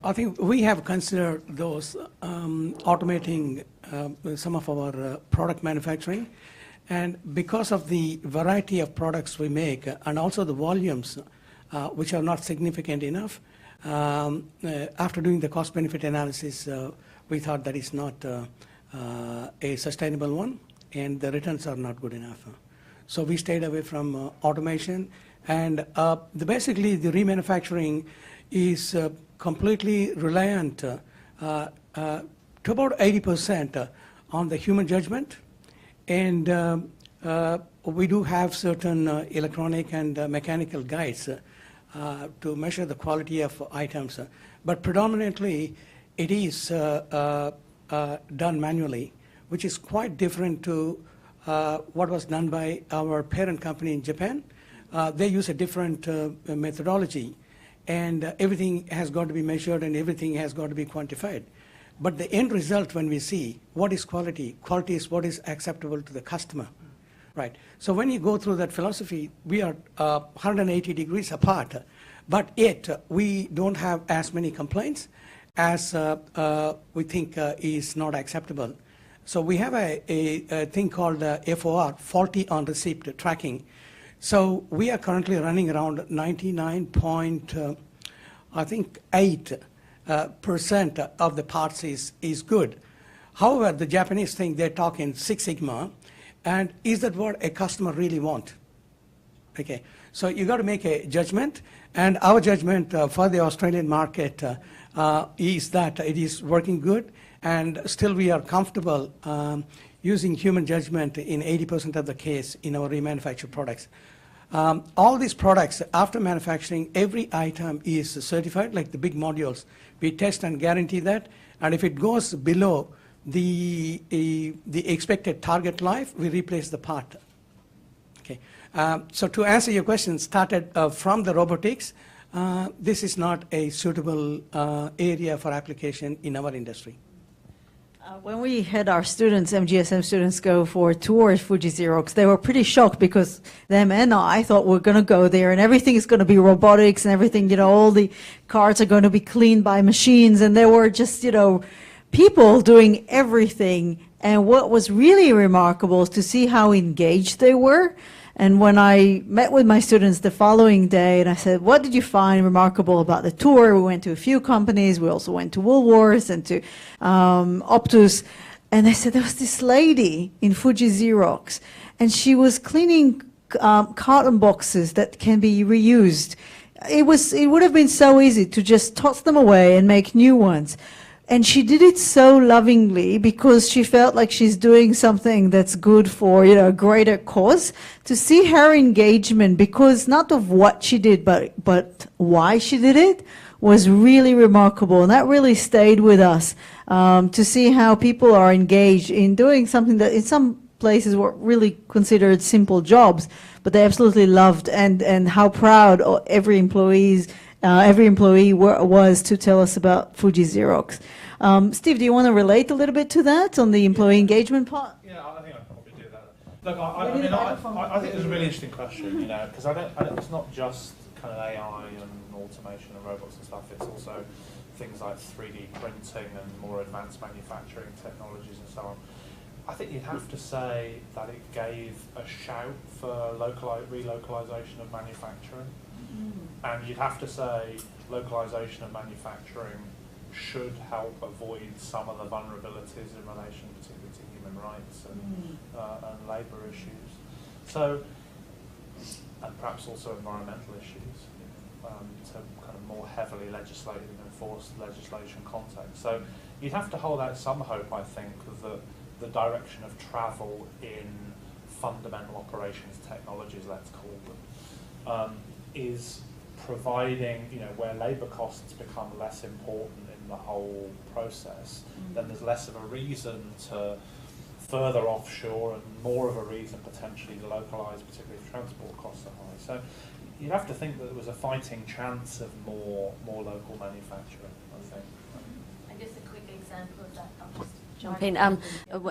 I think we have considered those automating some of our product manufacturing. And because of the variety of products we make and also the volumes, which are not significant enough, after doing the cost-benefit analysis, we thought that is not a sustainable one, and the returns are not good enough. So we stayed away from automation. And basically, the remanufacturing is completely reliant to about 80% on the human judgment. And we do have certain electronic and mechanical guides to measure the quality of items. But predominantly, it is done manually, which is quite different to what was done by our parent company in Japan. They use a different methodology, and everything has got to be measured and everything has got to be quantified. But the end result, when we see what is quality, quality is what is acceptable to the customer, right? So when you go through that philosophy, we are 180 degrees apart, but yet we don't have as many complaints as we think is not acceptable. So we have a thing called FOR, faulty on receipt tracking. So we are currently running around 99.8% of the parts is good. However, the Japanese think they talk in Six Sigma, and is that what a customer really want? Okay, so you got to make a judgment, and our judgment for the Australian market is that it is working good, and still we are comfortable using human judgment in 80% of the case in our remanufactured products. All these products, after manufacturing, every item is certified, like the big modules. We test and guarantee that, and if it goes below the expected target life, we replace the part. Okay. So to answer your question, started from the robotics, this is not a suitable area for application in our industry. When we had our students, MGSM students, go for a tour at Fuji Xerox, they were pretty shocked because them and I thought we're going to go there and everything is going to be robotics and everything, you know, all the cards are going to be cleaned by machines, and there were just, you know, people doing everything. And what was really remarkable is to see how engaged they were. And when I met with my students the following day and I said, what did you find remarkable about the tour? We went to a few companies. We also went to Woolworths and to Optus. And I said, there was this lady in Fuji Xerox, and she was cleaning carton boxes that can be reused. It would have been so easy to just toss them away and make new ones. And she did it so lovingly because she felt like she's doing something that's good for, you know, a greater cause. To see her engagement, because not of what she did, but why she did it, was really remarkable. And that really stayed with us, to see how people are engaged in doing something that in some places were really considered simple jobs, but they absolutely loved, and how proud every employee was to tell us about Fuji Xerox. Steve, do you want to relate a little bit to that on the employee engagement part? Yeah, I think I probably do that. Look, I think it's a really interesting question, you know, because it's not just kind of AI and automation and robots and stuff. It's also things like 3D printing and more advanced manufacturing technologies and so on. I think you'd have to say that it gave a shout for relocalization of manufacturing. And you'd have to say localization of manufacturing should help avoid some of the vulnerabilities in relation particularly to human rights and labour issues. So, and perhaps also environmental issues, to kind of more heavily legislated and enforced legislation context. So you'd have to hold out some hope, I think, that the direction of travel in fundamental operations technologies, let's call them, is providing, you know, where labour costs become less important in the whole process, then there's less of a reason to further offshore and more of a reason potentially to localise, particularly if transport costs are high. So you'd have to think that there was a fighting chance of more local manufacturing, I think. I guess a quick example of that, I'll just jump in.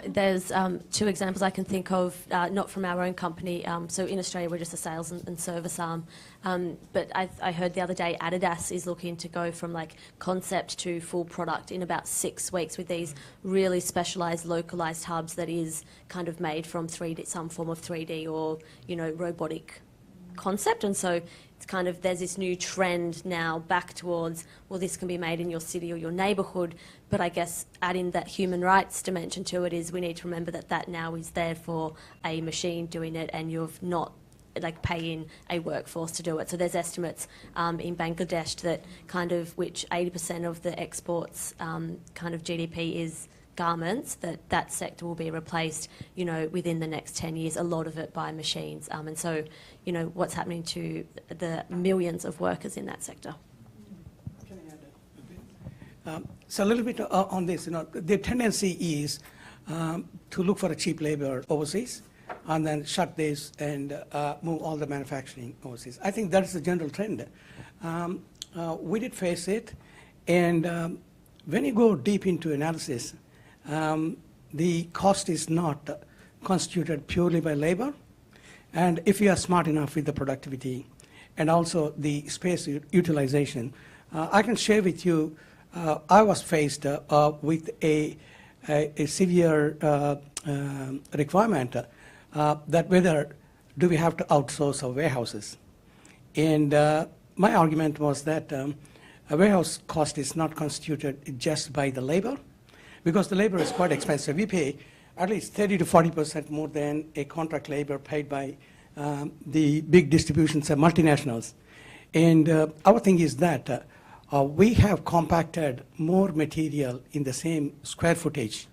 There's two examples I can think of, not from our own company. So in Australia, we're just a sales and service arm. But I heard the other day Adidas is looking to go from like concept to full product in about 6 weeks with these really specialised, localised hubs that is kind of made from 3D, some form of 3D or, you know, robotic concept. And so it's kind of, there's this new trend now back towards, well, this can be made in your city or your neighbourhood, but I guess adding that human rights dimension to it is we need to remember that that now is there for a machine doing it and you've not like paying a workforce to do it. So there's estimates in Bangladesh that kind of, which 80% of the exports kind of GDP is garments, that sector will be replaced, you know, within the next 10 years, a lot of it by machines. And so, you know, what's happening to the millions of workers in that sector. Can I add a bit? So a little bit on this, you know, the tendency is to look for a cheap labor overseas and then shut this and move all the manufacturing overseas. I think that's the general trend. We did face it, and when you go deep into analysis, the cost is not constituted purely by labor, and if you are smart enough with the productivity and also the space utilization, I can share with you, I was faced with a severe requirement that whether do we have to outsource our warehouses. And my argument was that a warehouse cost is not constituted just by the labor, because the labor is quite expensive. We pay at least 30 to 40% more than a contract labor paid by the big distributions and multinationals. And our thing is that we have compacted more material in the same square footage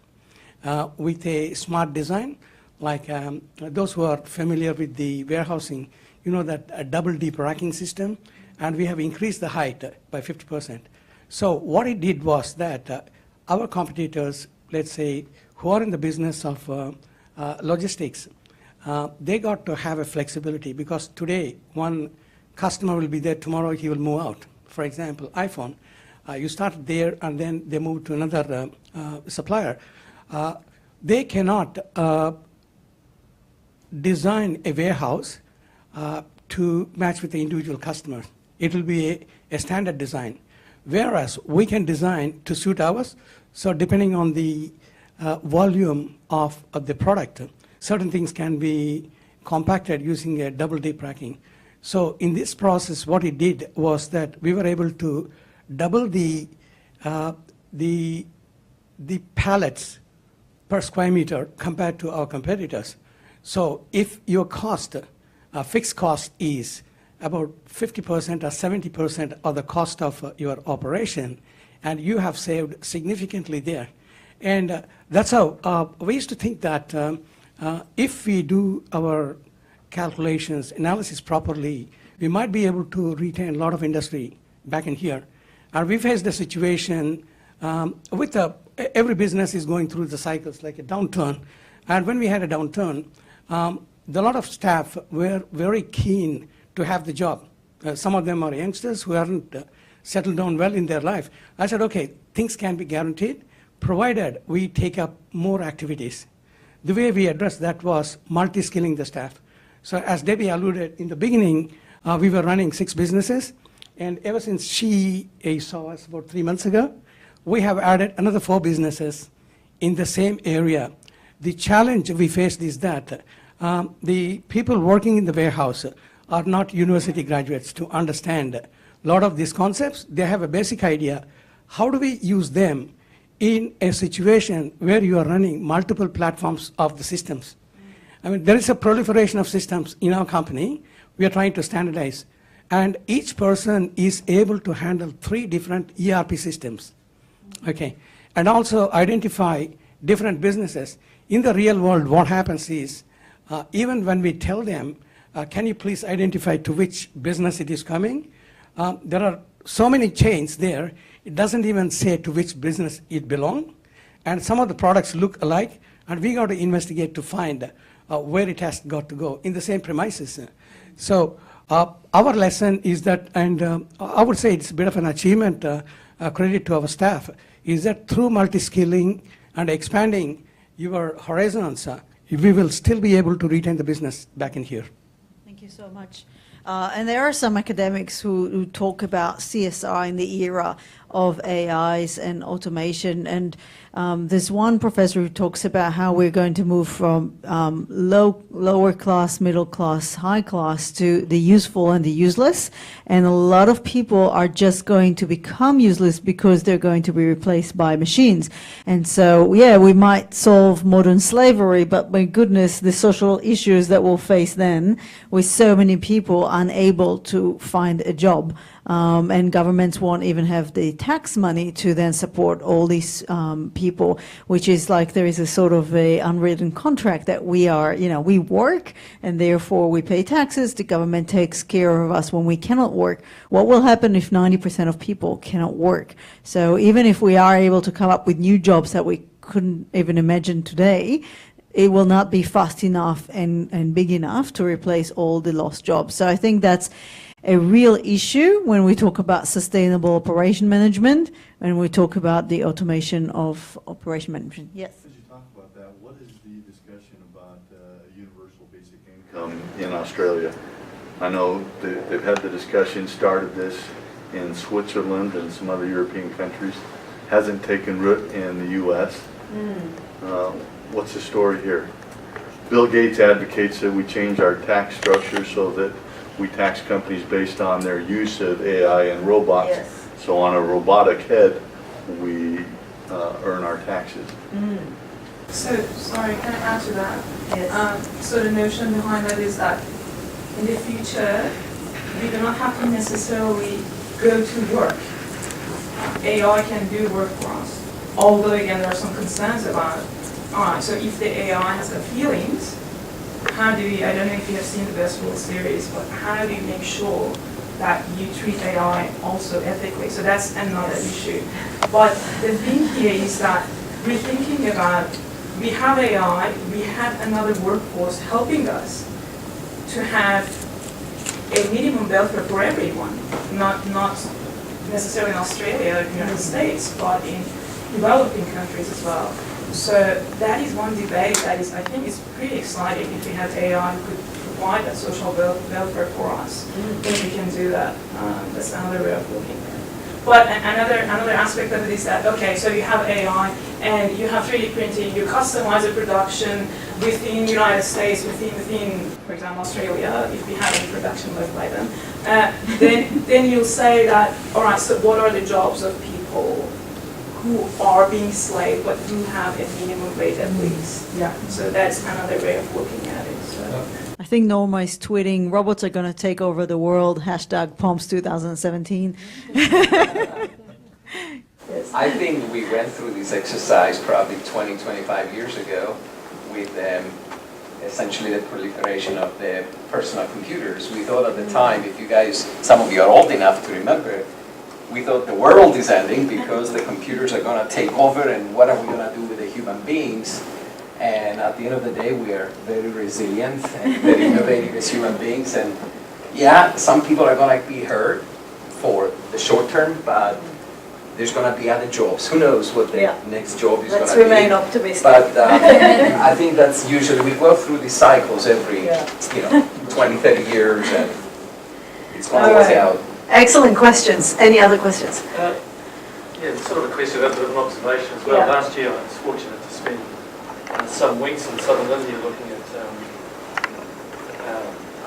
with a smart design. Like those who are familiar with the warehousing, you know that a double deep racking system, and we have increased the height by 50%. So what it did was that our competitors, let's say, who are in the business of logistics, they got to have a flexibility, because today one customer will be there, tomorrow he will move out. For example, iPhone, you start there and then they move to another supplier. They cannot design a warehouse to match with the individual customer. It will be a standard design, whereas we can design to suit ours. So depending on the volume of the product, certain things can be compacted using a double deep racking. So in this process, what it did was that we were able to double the pallets per square meter compared to our competitors. So if your cost, fixed cost is about 50% or 70% of the cost of your operation, and you have saved significantly there. And that's how we used to think that if we do our calculations, analysis properly, we might be able to retain a lot of industry back in here. And we faced the situation with every business is going through the cycles like a downturn. And when we had a downturn, a lot of staff were very keen to have the job. Some of them are youngsters who haven't settled down well in their life. I said, okay, things can be guaranteed, provided we take up more activities. The way we addressed that was multi-skilling the staff. So as Debbie alluded in the beginning, we were running 6 businesses, and ever since she saw us about 3 months ago, we have added another 4 businesses in the same area. The challenge we faced is that the people working in the warehouse are not university graduates to understand a lot of these concepts. They have a basic idea. How do we use them in a situation where you are running multiple platforms of the systems? I mean, there is a proliferation of systems in our company. We are trying to standardize. And each person is able to handle 3 different ERP systems. Okay. And also identify different businesses. In the real world, what happens is, even when we tell them, can you please identify to which business it is coming? There are so many chains there, it doesn't even say to which business it belongs. And some of the products look alike, and we got to investigate to find where it has got to go in the same premises. So our lesson is that, and I would say it's a bit of an achievement, credit to our staff, is that through multi-skilling and expanding your horizons, we will still be able to retain the business back in here. Thank you so much. And there are some academics who talk about CSR in the era of AIs and automation. And there's one professor who talks about how we're going to move from lower class, middle class, high class to the useful and the useless. And a lot of people are just going to become useless because they're going to be replaced by machines. And so, yeah, we might solve modern slavery, but my goodness, the social issues that we'll face then with so many people unable to find a job. And governments won't even have the tax money to then support all these people, which is like there is a sort of a unwritten contract that we are, we work and therefore we pay taxes. The government takes care of us when we cannot work. What will happen if 90% of people cannot work? So even if we are able to come up with new jobs that we couldn't even imagine today, it will not be fast enough and big enough to replace all the lost jobs. So I think that's a real issue when we talk about sustainable operation management, and we talk about the automation of operation management. Yes? As you talk about that, what is the discussion about universal basic income in Australia? I know they've had the discussion, started this in Switzerland and some other European countries. Hasn't taken root in the U.S. What's the story here? Bill Gates advocates that we change our tax structure so that we tax companies based on their use of AI and robots. Yes. So on a robotic head, we earn our taxes. So, sorry, can I add to that? Yes. So the notion behind that is that in the future, we do not have to necessarily go to work. AI can do work for us. Although, again, there are some concerns about it. All right, so if the AI has got feelings, how do we, I don't know if you have seen the Westworld series, but how do you make sure that you treat AI also ethically? So that's another issue. But the thing here is that we're thinking about, we have AI, we have another workforce helping us to have a minimum welfare for everyone, not necessarily in Australia or the United States, but in developing countries as well. So that is one debate that is, I think, is pretty exciting. If we have AI who could provide that social welfare for us, then we can do that. That's another way of looking at it. But another aspect of it is that, okay, so you have AI and you have 3D printing, you customize the production within the United States, within, for example, Australia, if we have any production left by them, then you'll say that, all right, so what are the jobs of people who are being enslaved but who have a minimum wage at least? Yeah. So that's another way of looking at it. So. I think Norma is tweeting, robots are going to take over the world, #POMS 2017. Yes. I think we went through this exercise probably 20, 25 years ago with essentially the proliferation of the personal computers. We thought at the time, if you guys, some of you are old enough to remember, we thought the world is ending because the computers are going to take over and what are we going to do with the human beings? And at the end of the day, we are very resilient and very innovative as human beings. And yeah, some people are going to be hurt for the short term, but there's going to be other jobs. Who knows what the next job is going to be. Let's remain optimistic. But I think that's usually, we go through these cycles every 20, 30 years, and it's going to work out. Excellent questions. Any other questions? Yeah, sort of a question, a bit of an observation as well. Last year I was fortunate to spend some weeks in southern India looking at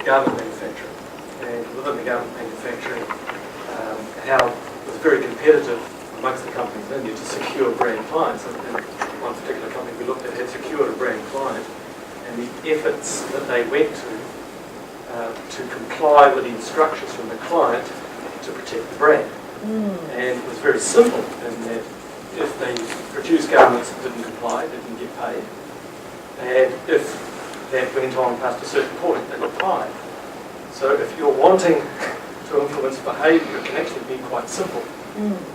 garment manufacturing. And within the garment manufacturing, how it was very competitive amongst the companies in India to secure brand clients. And one particular company we looked at had secured a brand client, and the efforts that they went to comply with the instructions from the client to protect the brand. And it was very simple in that if they produced garments that didn't comply, they didn't get paid. And if that went on past a certain point, they got fined. So if you're wanting to influence behaviour, it can actually be quite simple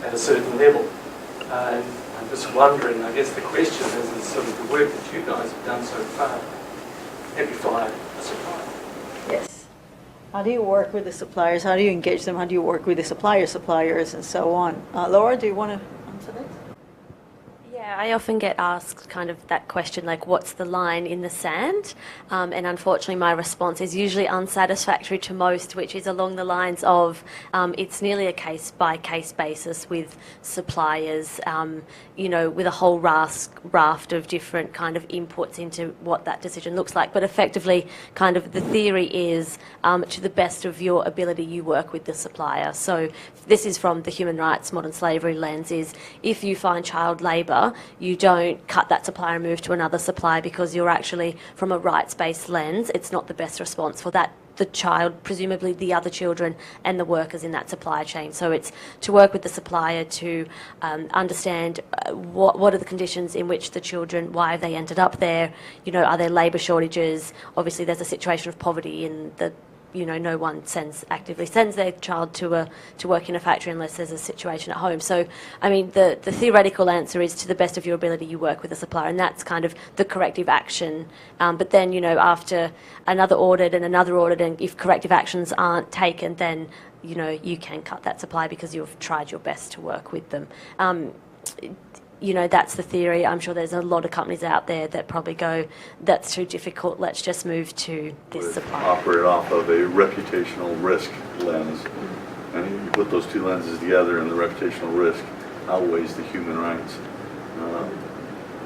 at a certain level. And I'm just wondering, I guess the question is sort of the work that you guys have done so far, have you fired a supplier? Yes. How do you work with the suppliers? How do you engage them? How do you work with the suppliers, and so on? Laura, do you want to answer this? Yeah, I often get asked kind of that question, like, what's the line in the sand? And unfortunately, my response is usually unsatisfactory to most, which is along the lines of it's nearly a case-by-case basis with suppliers, with a whole raft of different kind of inputs into what that decision looks like. But effectively, kind of the theory is to the best of your ability, you work with the supplier. So this is from the human rights, modern slavery lens, is if you find child labour, you don't cut that supplier and move to another supplier, because you're actually, from a rights-based lens, it's not the best response for that, the child, presumably the other children and the workers in that supply chain. So it's to work with the supplier to understand what are the conditions in which the children, why have they ended up there, are there labour shortages? Obviously there's a situation of poverty in the no one actively sends their child to work in a factory unless there's a situation at home. So, I mean, the theoretical answer is to the best of your ability, you work with the supplier, and that's kind of the corrective action. But then, after another audit, and if corrective actions aren't taken, then, you can cut that supply because you've tried your best to work with them. That's the theory. I'm sure there's a lot of companies out there that probably go, that's too difficult, let's just move to this supply. Operate off of a reputational risk lens. And you put those two lenses together, and the reputational risk outweighs the human rights.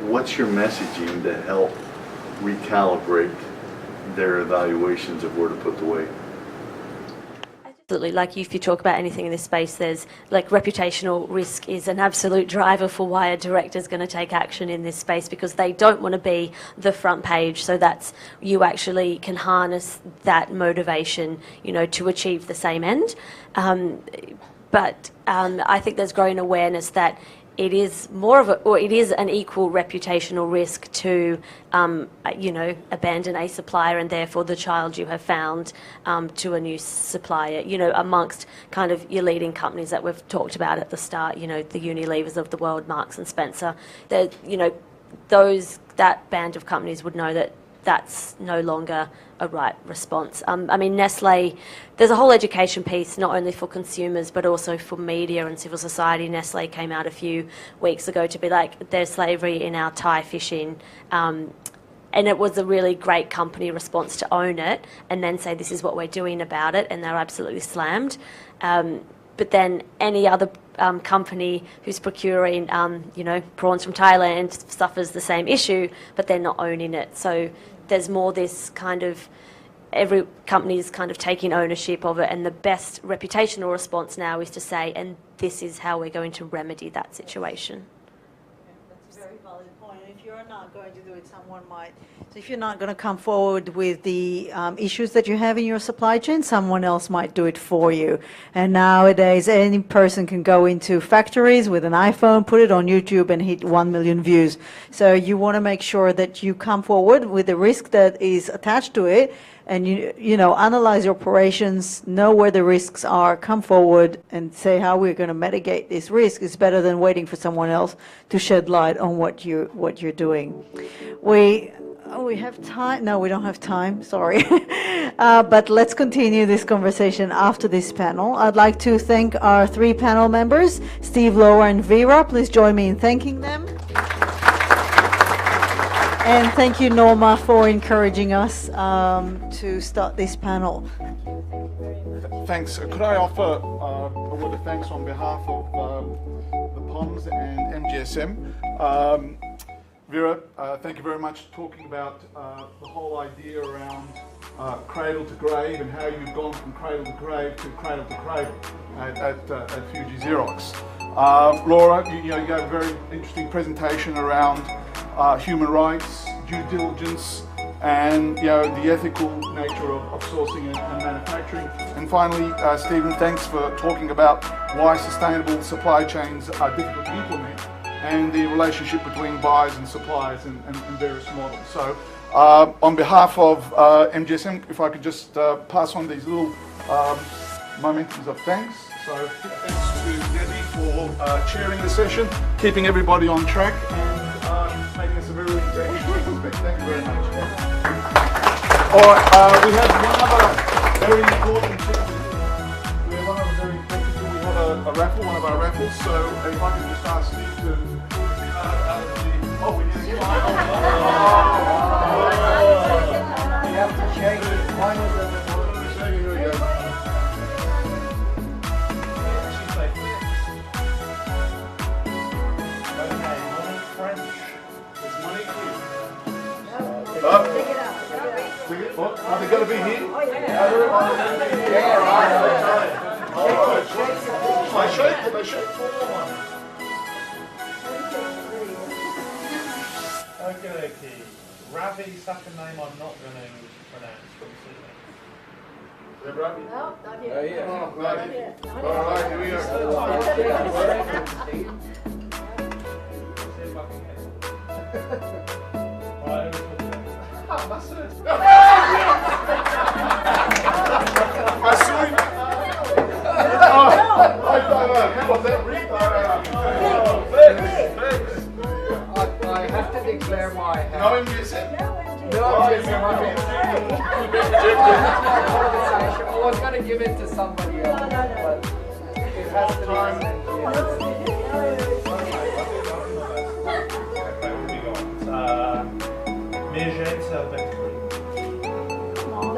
What's your messaging to help recalibrate their evaluations of where to put the weight? Absolutely. Like, if you talk about anything in this space, there's reputational risk is an absolute driver for why a director's going to take action in this space, because they don't want to be the front page. So that's, you actually can harness that motivation, to achieve the same end. But I think there's growing awareness that it is it is an equal reputational risk to, abandon a supplier and therefore the child you have found to a new supplier, amongst kind of your leading companies that we've talked about at the start, the Unilevers of the world, Marks and Spencer. That, that band of companies would know that that's no longer a right response. I mean, Nestle, there's a whole education piece, not only for consumers, but also for media and civil society. Nestle came out a few weeks ago to be like, there's slavery in our Thai fishing. And it was a really great company response to own it and then say, this is what we're doing about it. And they're absolutely slammed. But then any other company who's procuring, prawns from Thailand suffers the same issue, but they're not owning it. So there's more this kind of, every company is kind of taking ownership of it, and the best reputational response now is to say, and this is how we're going to remedy that situation. That's a very valid point. If you're not going to do it, someone might. So if you're not going to come forward with the issues that you have in your supply chain, someone else might do it for you. And nowadays, any person can go into factories with an iPhone, put it on YouTube, and hit 1 million views. So you want to make sure that you come forward with the risk that is attached to it, and analyze your operations, know where the risks are, come forward and say how we're going to mitigate this risk. Is better than waiting for someone else to shed light on what you're doing. We have time. No, we don't have time. Sorry. But let's continue this conversation after this panel. I'd like to thank our 3 panel members, Steve, Laura, and Vera. Please join me in thanking them. And thank you, Norma, for encouraging us to start this panel. Thanks. Could I offer a word of thanks on behalf of the POMS and MGSM? Vera, thank you very much for talking about the whole idea around cradle to grave and how you've gone from cradle to grave to cradle to cradle at Fuji Xerox. Laura, you gave a very interesting presentation around human rights, due diligence, and the ethical nature of sourcing and manufacturing. And finally, Stephen, thanks for talking about why sustainable supply chains are difficult to implement, and the relationship between buyers and suppliers and various models. So on behalf of MGSM, if I could just pass on these little momentums of thanks. So thanks to Debbie for chairing the session, keeping everybody on track, and making us a very interesting. Thank you very much. All right, we have one other very important thing. We have a raffle, one of our raffles. So if I could just ask Steve to What? Are they going to be here? I shake it. I shake Okay, okay. Ravi, second name I'm not going to pronounce. Is that Ravi? No, not yet. Oh, yeah. Oh, Ravi. All right, here we go. See if I can get it. Right, who was talking? Ah, that's it. I saw you. I don't know. Was that Rick? I have to declare my No, MGSM? No, I was going to give it to somebody else, but it has to be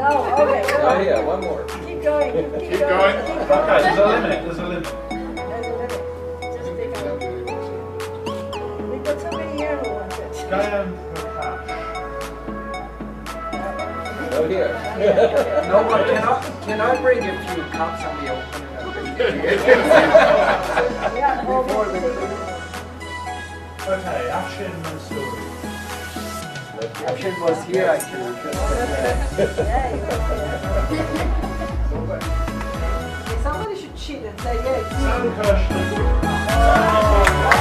No, okay. Oh, yeah, one more. Keep going. Keep going. Okay, there's a limit. There's a limit. There's a limit. Just take it. We've got so many here who want it. Gayam Prakash. Oh, yeah. No, but can I bring a few cups and be open? Yeah, all Before this the thing. Okay, Ashin Mansouri. Action was here, I can. Yeah, you Somebody should cheat and say, yeah, it's me. Sam Kirshner.